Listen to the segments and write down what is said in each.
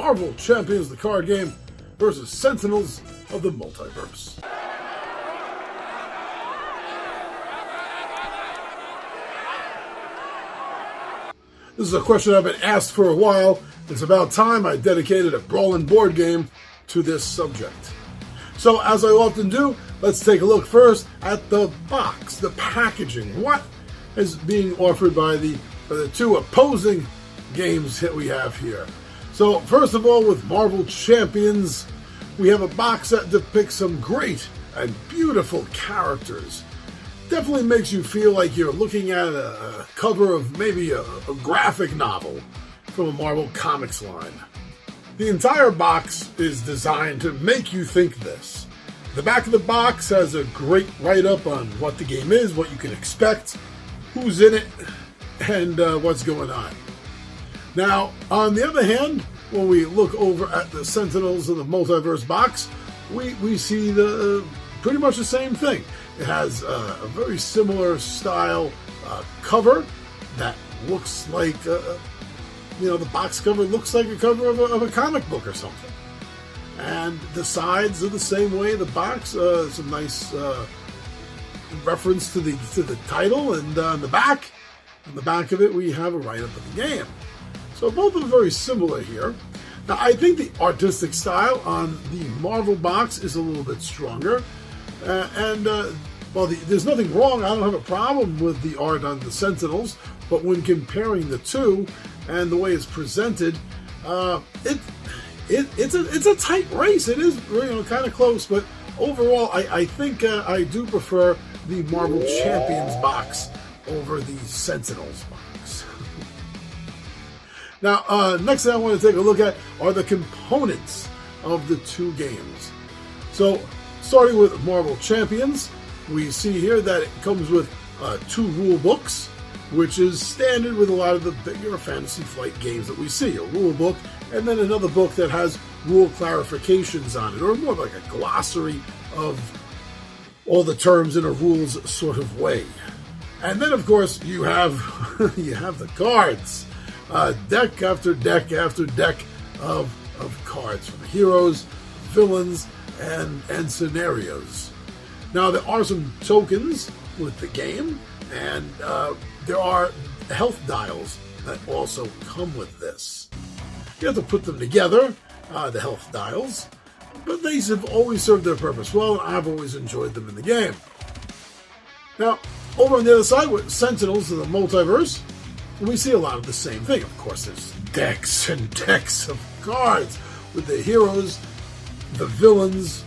Marvel Champions the card game versus Sentinels of the Multiverse. This is a question I've been asked for a while. It's about time I dedicated a Brawlin board game to this subject. So, as I often do, let's take a look first at the box, the packaging. What is being offered by the two opposing games that we have here? So, first of all, with Marvel Champions, we have a box that depicts some great and beautiful characters. Definitely makes you feel like you're looking at a cover of maybe a graphic novel from a Marvel Comics line. The entire box is designed to make you think this. The back of the box has a great write-up on what the game is, what you can expect, who's in it, and what's going on. Now, on the other hand, when we look over at the Sentinels of the Multiverse box, we see pretty much the same thing. It has a very similar style cover that looks like, the box cover looks like a cover of a comic book or something. And the sides are the same way. The box, some nice reference to the title, and on the back of it, we have a write-up of the game. So both are very similar here. Now, I think the artistic style on the Marvel box is a little bit stronger. There's nothing wrong. I don't have a problem with the art on the Sentinels, but when comparing the two and the way it's presented, it's a tight race. It is kind of close, but overall, I think I do prefer the Marvel Champions box over the Sentinels box. Now, next thing I want to take a look at are the components of the two games. So, starting with Marvel Champions, we see here that it comes with two rule books, which is standard with a lot of the bigger Fantasy Flight games that we see. A rule book, and then another book that has rule clarifications on it, or more like a glossary of all the terms in a rules sort of way. And then, of course, you have the cards. Deck after deck after deck of cards from heroes, villains, and scenarios. Now, there are some tokens with the game, and there are health dials that also come with this. You have to put them together, the health dials, but these have always served their purpose well, and I've always enjoyed them in the game. Now, over on the other side, with Sentinels of the Multiverse, we see a lot of the same thing. Of course, there's decks and decks of cards with the heroes, the villains,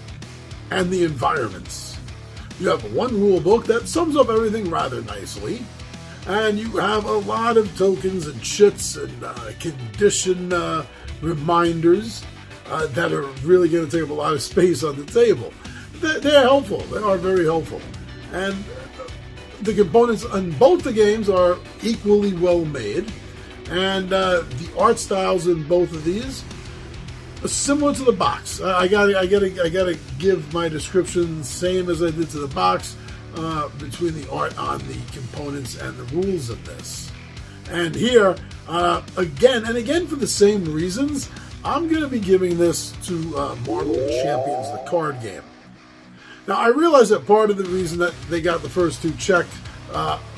and the environments. You have one rule book that sums up everything rather nicely, and you have a lot of tokens and chits and condition reminders that are really going to take up a lot of space on the table. They're helpful. They are very helpful. And the components on both the games are equally well made, and the art styles in both of these are similar to the box. I gotta give my description same as I did to the box between the art on the components and the rules of this. And here, again for the same reasons, I'm going to be giving this to Marvel Champions, the card game. Now, I realize that part of the reason that they got the first two checked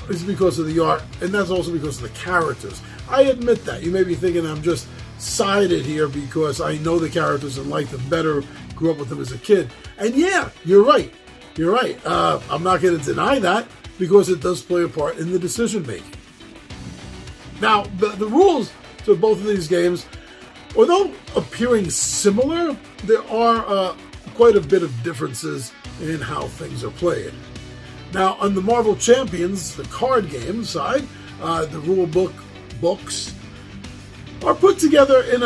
is because of the art, and that's also because of the characters. I admit that. You may be thinking I'm just sided here because I know the characters and like them better, grew up with them as a kid. And yeah, you're right. You're right. I'm not going to deny that because it does play a part in the decision making. Now, the rules to both of these games, although appearing similar, there are quite a bit of differences in how things are played. Now, on the Marvel Champions, the card game side, the rule books are put together in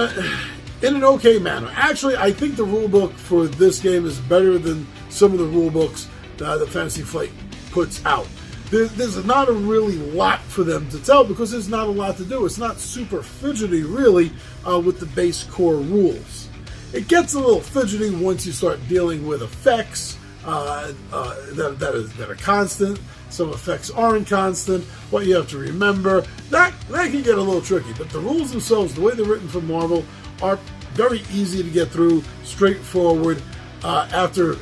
an okay manner. Actually, I think the rule book for this game is better than some of the rule books that Fantasy Flight puts out. There's not a really lot for them to tell because there's not a lot to do. It's not super fidgety, really, with the base core rules. It gets a little fidgety once you start dealing with effects that are constant. Some effects aren't constant. What you have to remember, that can get a little tricky. But the rules themselves, the way they're written for Marvel, are very easy to get through, straightforward. After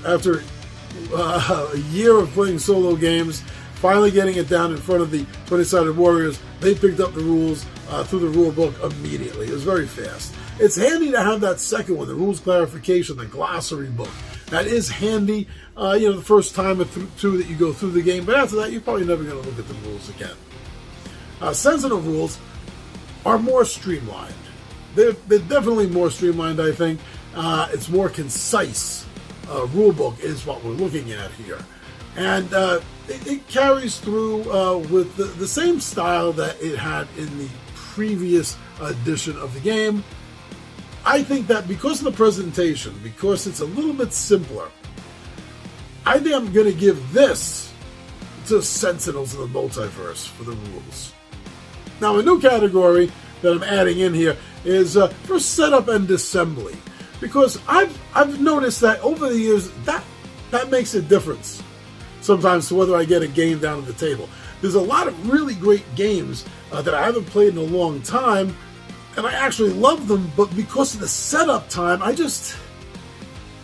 a year of playing solo games, finally getting it down in front of the 20-sided warriors, they picked up the rules through the rule book immediately. It was very fast. It's handy to have that second one, the rules clarification, the glossary book. That is handy, the first time or two that you go through the game, but after that, you're probably never going to look at the rules again. Sentinel rules are more streamlined. They're definitely more streamlined, I think. It's more concise. Rule book is what we're looking at here. And it carries through with the same style that it had in the previous edition of the game. I think that because of the presentation, because it's a little bit simpler, I think I'm going to give this to Sentinels in the Multiverse for the rules. Now, a new category that I'm adding in here is for setup and assembly, because I've noticed that over the years that makes a difference sometimes to whether I get a game down at the table. There's a lot of really great games that I haven't played in a long time, and I actually love them, but because of the setup time, I just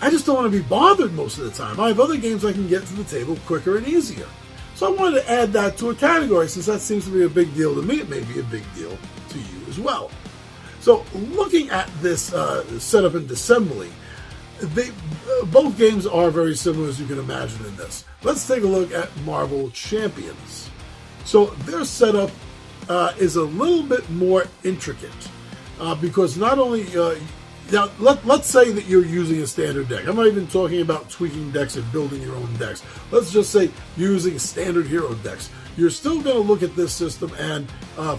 don't want to be bothered most of the time. I have other games I can get to the table quicker and easier. So I wanted to add that to a category, since that seems to be a big deal to me. It may be a big deal to you as well. So looking at this setup and assembly, both games are very similar, as you can imagine in this. Let's take a look at Marvel Champions. So their setup is a little bit more intricate because not only now let's say that you're using a standard deck. I'm not even talking about tweaking decks and building your own decks. Let's just say using standard hero decks. You're still going to look at this system, and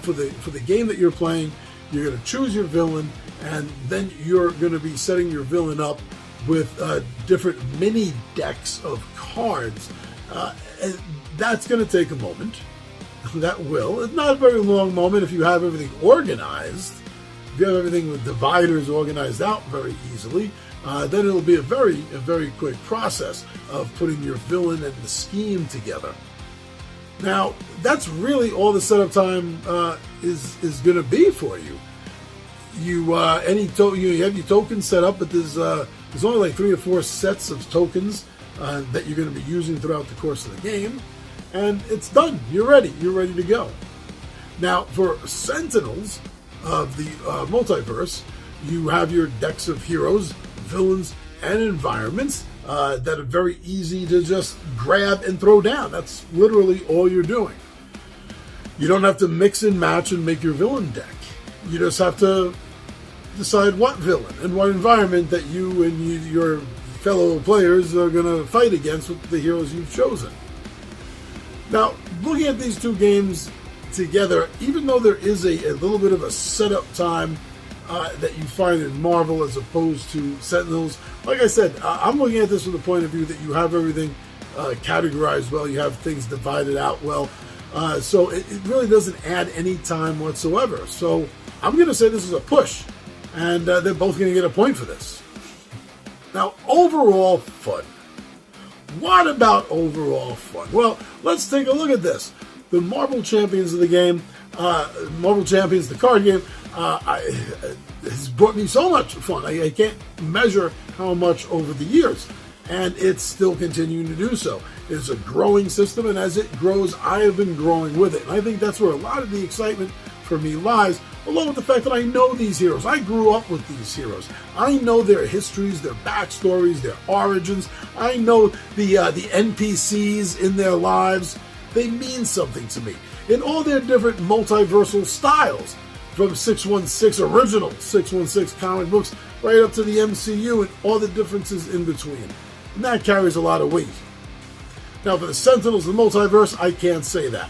for the game that you're playing, you're going to choose your villain, and then you're going to be setting your villain up with different mini decks of cards. And that's going to take a moment. That will. It's not a very long moment if you have everything organized. If you have everything with dividers organized out very easily, then it'll be a very quick process of putting your villain and the scheme together. Now, that's really all the setup time is going to be for you. You have your tokens set up, but there's only like 3 or 4 sets of tokens that you're going to be using throughout the course of the game, and it's done. You're ready. You're ready to go. Now, for Sentinels of the Multiverse, you have your decks of heroes, villains, and environments that are very easy to just grab and throw down. That's literally all you're doing. You don't have to mix and match and make your villain deck. You just have to decide what villain and what environment that you and your fellow players are going to fight against with the heroes you've chosen. Now, looking at these two games together, even though there is a little bit of a setup time that you find in Marvel as opposed to Sentinels, like I said, I'm looking at this from the point of view that you have everything categorized well, you have things divided out well, so it really doesn't add any time whatsoever. So I'm going to say this is a push, and they're both going to get a point for this. Now, overall fun. What about overall fun? Well, let's take a look at this. The Marvel Champions of the game, Marvel Champions, the card game, has brought me so much fun. I can't measure how much over the years, and it's still continuing to do so. It's a growing system, and as it grows, I have been growing with it. And I think that's where a lot of the excitement for me lies, along with the fact that I know these heroes. I grew up with these heroes. I know their histories, their backstories, their origins. I know the NPCs in their lives. They mean something to me in all their different multiversal styles, from 616 original 616 comic books right up to the MCU and all the differences in between. And that carries a lot of weight. Now, for the Sentinels of the Multiverse, I can't say that.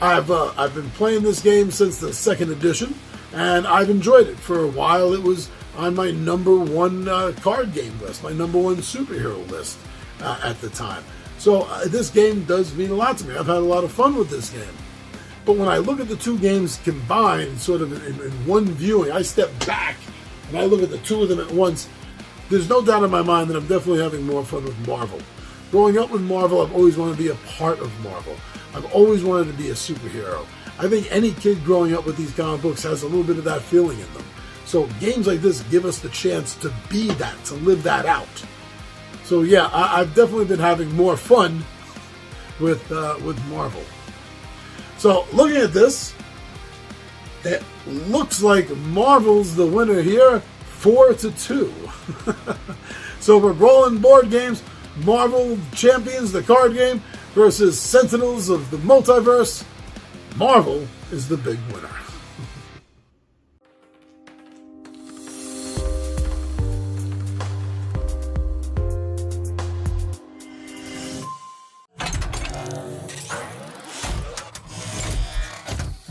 I've been playing this game since the 2nd edition, and I've enjoyed it. For a while, it was on my #1 card game list, my #1 superhero list at the time. So this game does mean a lot to me. I've had a lot of fun with this game. But when I look at the two games combined, sort of in one viewing, I step back and I look at the two of them at once, there's no doubt in my mind that I'm definitely having more fun with Marvel. Growing up with Marvel, I've always wanted to be a part of Marvel. I've always wanted to be a superhero. I think any kid growing up with these comic books has a little bit of that feeling in them. So games like this give us the chance to be that, to live that out. So yeah, I've definitely been having more fun with Marvel. So looking at this, it looks like Marvel's the winner here, 4-2. So for Brawlin board games, Marvel Champions, the card game, versus Sentinels of the Multiverse, Marvel is the big winner.